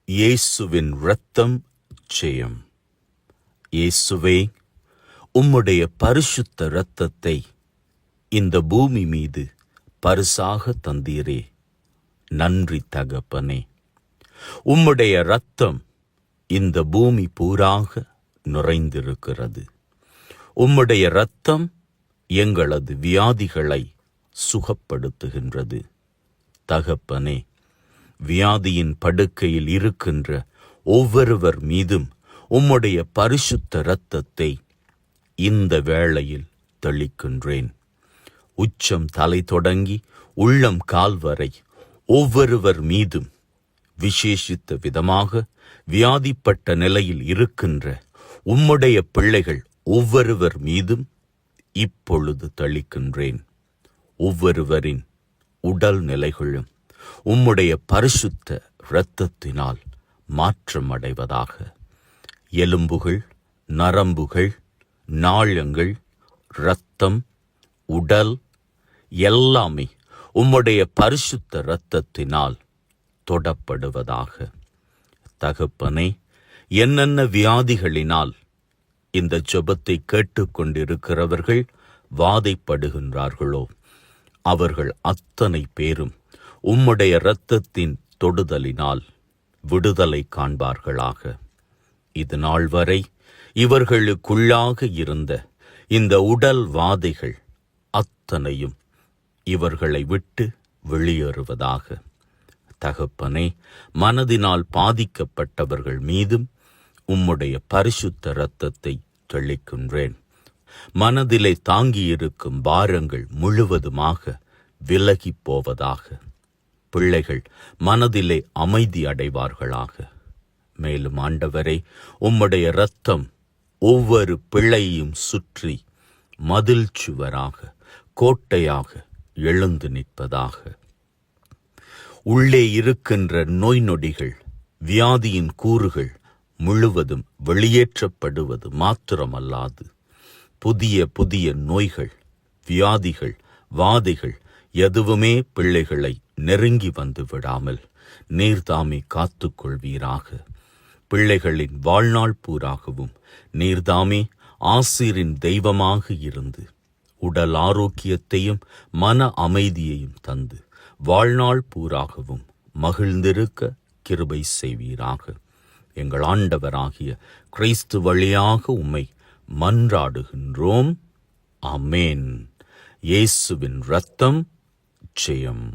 இயேசுவின் இரத்தம் ஜெயம். இயேசுவே, உம்முடைய பரிசுத்த இரத்தத்தை இந்த பூமி மீது பரிசாக தந்தீரே. நன்றி தகப்பனே. உம்முடைய இரத்தம் இந்த பூமி பூராக நிறைந்திருக்கிறது. உம்முடைய இரத்தம் எங்களது வியாதிகளை சுகப்படுத்துகின்றது. தகப்பனே, வியாதியின் படுக்கையில் இருக்கின்ற ஒவ்வொருவர் மீதும் உம்முடைய பரிசுத்த இரத்தத்தை இந்த வேளையில் தெளிக்கின்றேன். உச்சம் தலை தொடங்கி உள்ளம் கால் வரை ஒவ்வொருவர் மீதும் விசேஷித்த விதமாக வியாதிப்பட்ட நிலையில் இருக்கின்ற உம்முடைய பிள்ளைகள் ஒவ்வொருவர் மீதும் இப்பொழுது தெளிக்கின்றேன். ஒவ்வொருவரின் உடல் நிலைகளும் உம்முடைய பரிசுத்த இரத்தத்தினால் மாற்றமடைவதாக. எலும்புகள், நரம்புகள், நாளங்கள், இரத்தம், உடல் எல்லாமே உம்முடைய பரிசுத்த இரத்தத்தினால் தொடப்படுவதாக. தகப்பனே, என்னென்ன வியாதிகளினால் இந்த ஜெபத்தை கேட்டுக்கொண்டிருக்கிறவர்கள் வாதைப்படுகின்றார்களோ அவர்கள் அத்தனை பேரும் உம்முடைய இரத்தத்தின் தொடுதலினால் விடுதலை காண்பார்களாக. இது நாள் வரை இவர்களுக்குள்ளாக இருந்த இந்த உடல் வாதைகள் அத்தனையும் இவர்களை விட்டு வெளியேறுவதாக. தகப்பனே, மனதினால் பாதிக்கப்பட்டவர்கள் மீதும் உம்முடைய பரிசுத்த இரத்தத்தை தெளிக்கின்றேன். மனதிலே தாங்கியிருக்கும் பாரங்கள் முழுவதுமாக விலகி போவதாக. பிள்ளைகள் மனதிலே அமைதி அடைவார்களாக. மேலும் ஆண்டவரே, உம்முடைய இரத்தம் ஒவ்வொரு பிள்ளையையும் சுற்றி மதில் சுவராக, கோட்டையாக எழுந்து நிற்பதாக. உள்ளே இருக்கின்ற நோய் நொடிகள், வியாதியின் கூறுகள் முழுவதும் வெளியேற்றப்படுவது மாத்திரமல்லாது புதிய புதிய நோய்கள், வியாதிகள், வாதைகள் எதுவுமே பிள்ளைகளை நெருங்கி வந்து விடாமல் நீர்தாமே காத்துக்கொள்வீராக. பிள்ளைகளின் வாழ்நாள் பூராகவும் நீர்தாமே ஆசீரின் தெய்வமாக இருந்து உடல் ஆரோக்கியத்தையும் மன அமைதியையும் தந்து வாழ்நாள் பூராகவும் மகிழ்ந்திருக்க கிருபை செய்வீராக. எங்கள் ஆண்டவராகிய கிறிஸ்து வழியாக உம்மை மன்றாடுகின்றோம். ஆமென். இயேசுவின் இரத்தம் ஜெயம்.